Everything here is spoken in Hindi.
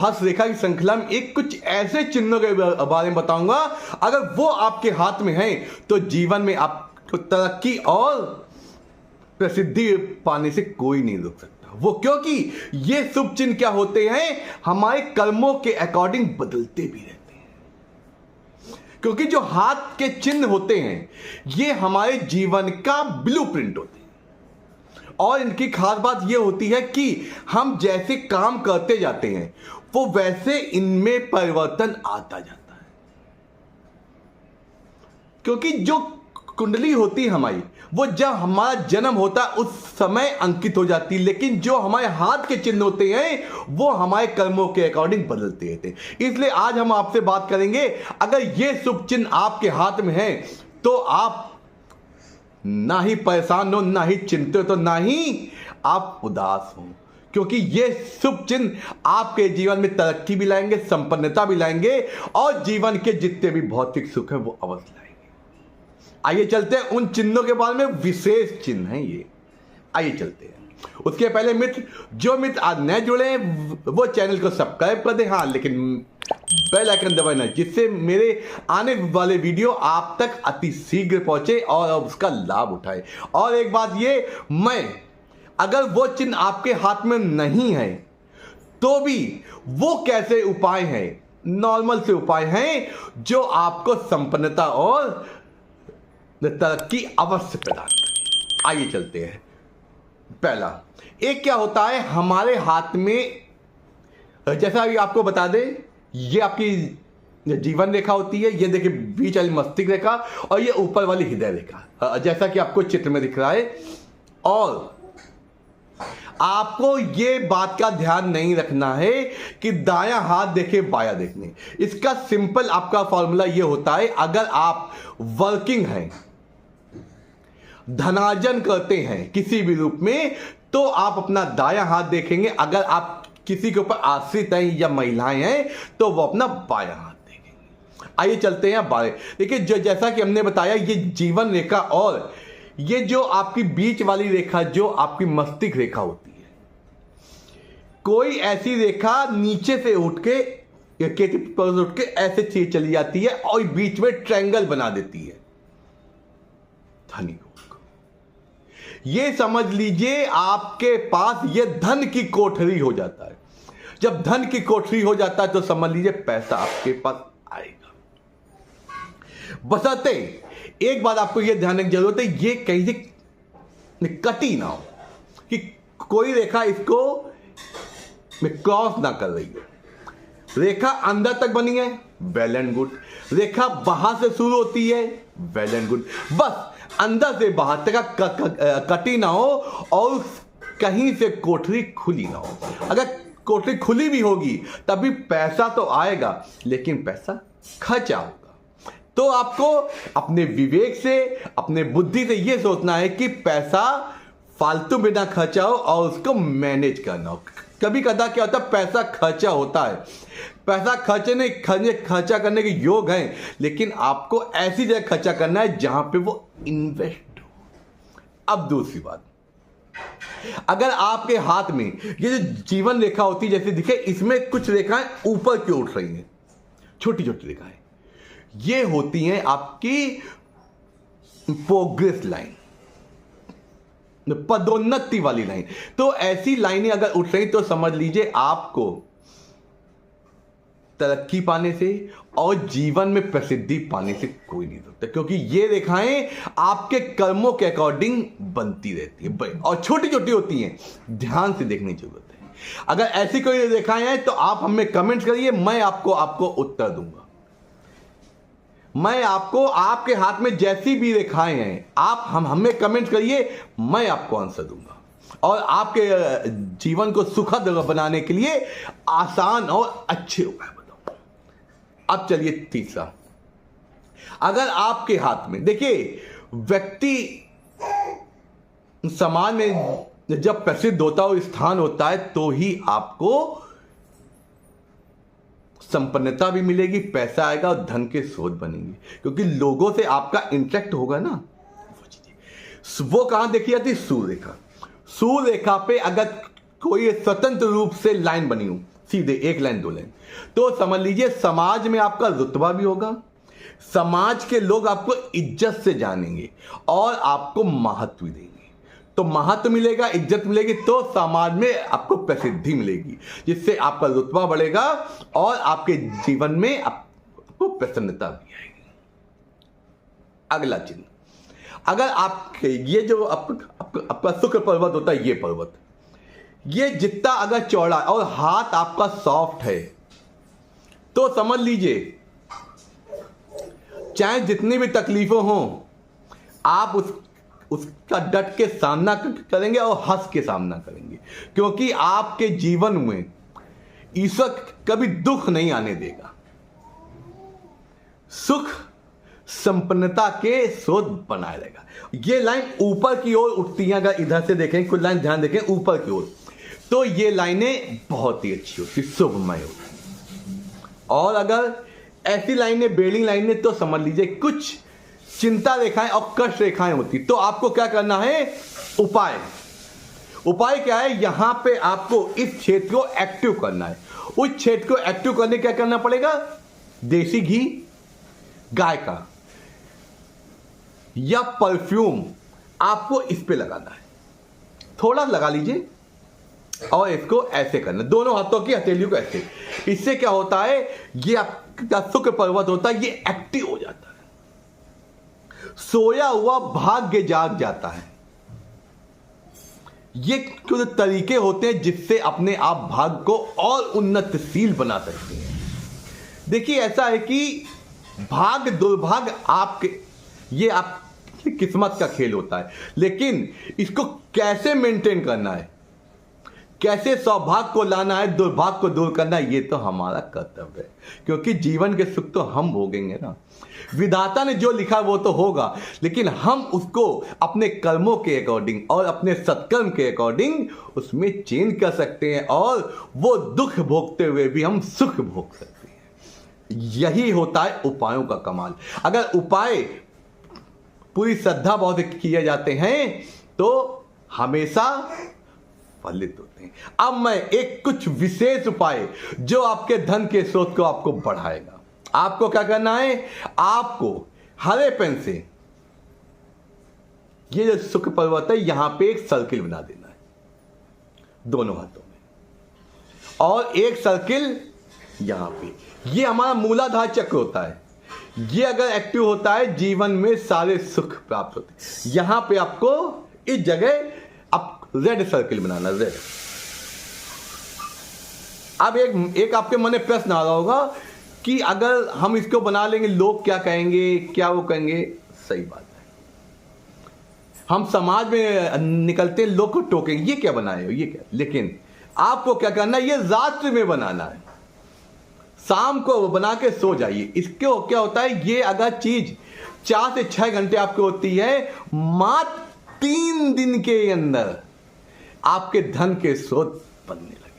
हस्त रेखा की श्रृंखला में एक कुछ ऐसे चिन्हों के बारे में बताऊंगा, अगर वो आपके हाथ में है तो जीवन में आपको तरक्की और प्रसिद्धि पाने से कोई नहीं रोक सकता। वो क्योंकि ये शुभ चिन्ह क्या होते हैं, हमारे कर्मों के अकॉर्डिंग बदलते भी रहते हैं। क्योंकि जो हाथ के चिन्ह होते हैं ये हमारे जीवन का ब्लूप्रिंट होते हैं, और इनकी खास बात यह होती है कि हम जैसे काम करते जाते हैं वो वैसे इनमें परिवर्तन आता जाता है। क्योंकि जो कुंडली होती है हमारी, वो जब हमारा जन्म होता है उस समय अंकित हो जाती है, लेकिन जो हमारे हाथ के चिन्ह होते हैं वो हमारे कर्मों के अकॉर्डिंग बदलते रहते हैं। इसलिए आज हम आपसे बात करेंगे, अगर ये शुभ चिन्ह आपके हाथ में है तो आप ना ही परेशान हो, ना ही चिंतित हो, ना ही आप उदास हो, क्योंकि ये शुभ चिन्ह आपके जीवन में तरक्की भी लाएंगे, संपन्नता भी लाएंगे, और जीवन के जितने भी भौतिक सुख है वो अवश्य लाएंगे। आइए चलते हैं उन चिन्हों के बारे में, विशेष चिन्ह हैं ये। आइए चलते हैं। उसके पहले मित्र, जो मित्र आज नए जुड़े हैं वो चैनल को सब्सक्राइब कर दें, हाँ लेकिन बेल आइकन दबाना, जिससे मेरे आने वाले वीडियो आप तक अति शीघ्र पहुंचे और उसका लाभ उठाए। और एक बात ये, अगर वो चिन्ह आपके हाथ में नहीं है तो भी वो कैसे उपाय हैं, नॉर्मल से उपाय हैं जो आपको संपन्नता और तरक्की अवश्य प्रदान करें। आइए चलते हैं। पहला, एक क्या होता है हमारे हाथ में, जैसा अभी आपको बता दें, ये आपकी जीवन रेखा होती है, ये देखिए बीच वाली मस्तिष्क रेखा और ये ऊपर वाली हृदय रेखा, जैसा कि आपको चित्र में दिख रहा है। और आपको ये बात का ध्यान नहीं रखना है कि दायां हाथ देखे बायां देखने। इसका सिंपल आपका फॉर्मूला ये होता है, अगर आप वर्किंग हैं, धनार्जन करते हैं किसी भी रूप में, तो आप अपना दायां हाथ देखेंगे। अगर आप किसी के ऊपर आश्रित हैं या महिलाएं हैं तो वो अपना बायां हाथ देखेंगे। आइए चलते हैं बाएं। देखिए जैसा कि हमने बताया, ये जीवन रेखा और ये जो आपकी बीच वाली रेखा जो आपकी मस्तिष्क रेखा होती है, कोई ऐसी रेखा नीचे से उठ के ऐसे चली जाती है और बीच में ट्रायंगल बना देती है धनी को। ये समझ लीजिए आपके पास ये धन की कोठरी हो जाता है। जब धन की कोठरी हो जाता है तो समझ लीजिए पैसा आपके पास आएगा। बशर्ते एक बात आपको ये ध्यान रखने की जरूरत है, ये कहीं से कटी ना हो, कि कोई रेखा इसको क्रॉस ना कर रही है। रेखा अंदर तक बनी है, वेल एंड गुड। रेखा बाहर से शुरू होती है, वेल एंड गुड। बस अंदर से बाहर तक कटी ना हो और कहीं से कोठरी खुली ना हो। अगर कोठरी खुली भी होगी तभी पैसा तो आएगा, लेकिन पैसा खर्चा होगा। तो आपको अपने विवेक से, अपने बुद्धि से यह सोचना है कि पैसा फालतू में ना खर्चा हो और उसको मैनेज करना हो। कभी कदा क्या होता है, पैसा खर्चा होता है, पैसा खर्चा करने के योग है, लेकिन आपको ऐसी जगह खर्चा करना है जहां पे वो इन्वेस्ट हो। अब दूसरी बात, अगर आपके हाथ में ये जो जीवन रेखा होती है, जैसे दिखे इसमें कुछ रेखाएं ऊपर की उठ रही हैं, छोटी छोटी रेखाएं, ये होती हैं आपकी प्रोग्रेस लाइन, पदोन्नति वाली लाइन। तो ऐसी लाइनें अगर उठ रही तो समझ लीजिए आपको तरक्की पाने से और जीवन में प्रसिद्धि पाने से कोई नहीं रोकता, क्योंकि ये रेखाएं आपके कर्मों के अकॉर्डिंग बनती रहती है और छोटी छोटी होती हैं, ध्यान से देखने की जरूरत है। अगर ऐसी कोई रेखाएं हैं तो आप हमें कमेंट करिए, मैं आपको उत्तर दूंगा। मैं आपको, आपके हाथ में जैसी भी रेखाएं हैं आप हमें कमेंट करिए, मैं आपको आंसर दूंगा और आपके जीवन को सुखद बनाने के लिए आसान और अच्छे उपाय बताऊंगा। अब चलिए तीसरा, अगर आपके हाथ में, देखिए व्यक्ति समाज में जब प्रसिद्ध होता है, स्थान होता है, तो ही आपको संपन्नता भी मिलेगी, पैसा आएगा और धन के स्रोत बनेंगे, क्योंकि लोगों से आपका इंटरेक्ट होगा ना। वो कहां देखी जाती है, सूर्य रेखा। सूर्य रेखा पे अगर कोई स्वतंत्र रूप से लाइन बनी हो, सीधे 1 लाइन 2 लाइन। तो समझ लीजिए समाज में आपका रुतबा भी होगा, समाज के लोग आपको इज्जत से जानेंगे और आपको महत्व देंगे। तो महत्व मिलेगा, इज्जत मिलेगी, तो समाज में आपको प्रसिद्धि मिलेगी, जिससे आपका रुतबा बढ़ेगा और आपके जीवन में आपको प्रसन्नता भी आएगी। अगला चिन्ह, अगर आपके ये जो आपका शुक्र पर्वत होता है, ये पर्वत, ये जितना अगर चौड़ा और हाथ आपका सॉफ्ट है, तो समझ लीजिए चाहे जितनी भी तकलीफों हों, आप उसका डट के सामना करेंगे और हंस के सामना करेंगे, क्योंकि आपके जीवन में ईश्वर कभी दुख नहीं आने देगा। सुख संपन्नता के स्रोत बनाए रहेगा। ये लाइन ऊपर की ओर उठती है, अगर इधर से देखें, कुछ लाइन ध्यान देखें ऊपर की ओर, तो ये लाइनें बहुत ही अच्छी होती, शुभमय होती। और अगर ऐसी लाइनें, बेलिंग लाइनें, तो समझ लीजिए कुछ चिंता रेखाएं और कष्ट रेखाएं होती। तो आपको क्या करना है? उपाय क्या है? यहां पे आपको इस क्षेत्र को एक्टिव करना है। उस क्षेत्र को एक्टिव करने क्या करना पड़ेगा? देसी घी, गाय का या परफ्यूम आपको इस पे लगाना है। थोड़ा लगा लीजिए और इसको ऐसे करना, दोनों हाथों की हथेलियों को ऐसे। इससे क्या होता है? ये आपका शुक्र पर्वत होता है, ये एक्टिव हो जाता है, सोया हुआ भाग्य जाग जाता है। ये कुछ तरीके होते हैं जिससे अपने आप भाग्य को और उन्नतशील बना सकते हैं। देखिए ऐसा है कि भाग्य दुर्भाग्य आपके, ये आपकी किस्मत का खेल होता है, लेकिन इसको कैसे मेंटेन करना है, कैसे सौभाग्य को लाना है, दुर्भाग्य को दूर करना है, ये तो हमारा कर्तव्य है, क्योंकि जीवन के सुख तो हम भोगेंगे ना। विधाता ने जो लिखा वो तो होगा, लेकिन हम उसको अपने कर्मों के अकॉर्डिंग और अपने सत्कर्म के अकॉर्डिंग उसमें चेंज कर सकते हैं, और वो दुख भोगते हुए भी हम सुख भोग सकते हैं। यही होता है उपायों का कमाल। अगर उपाय पूरी श्रद्धा भाव से किए जाते हैं तो हमेशा फलित होते हैं। अब मैं एक कुछ विशेष उपाय जो आपके धन के स्रोत को आपको बढ़ाएगा। आपको क्या करना है? आपको हरे पेन से ये जो शुक्र पर्वत है यहां पे एक सर्किल बना देना है दोनों हाथों में, और एक सर्किल यहां पे। ये हमारा मूलाधार चक्र होता है, ये अगर एक्टिव होता है जीवन में सारे सुख प्राप्त होते हैं। यहां पे आपको इस जगह आप रेड सर्किल बनाना, रेड। अब एक आपके मन में प्रश्न आ रहा होगा कि अगर हम इसको बना लेंगे लोग क्या कहेंगे, क्या वो कहेंगे? सही बात है, हम समाज में निकलते हैं, लोग को टोकेंगे, ये क्या बनाए हो, ये क्या। लेकिन आपको क्या करना है? ये रात्रि में बनाना है, शाम को बना के सो जाइए। इसके क्या होता है? ये अगर चीज 4 से 6 घंटे आपको होती है, मात्र 3 दिन के अंदर आपके धन के स्रोत बनने लगे।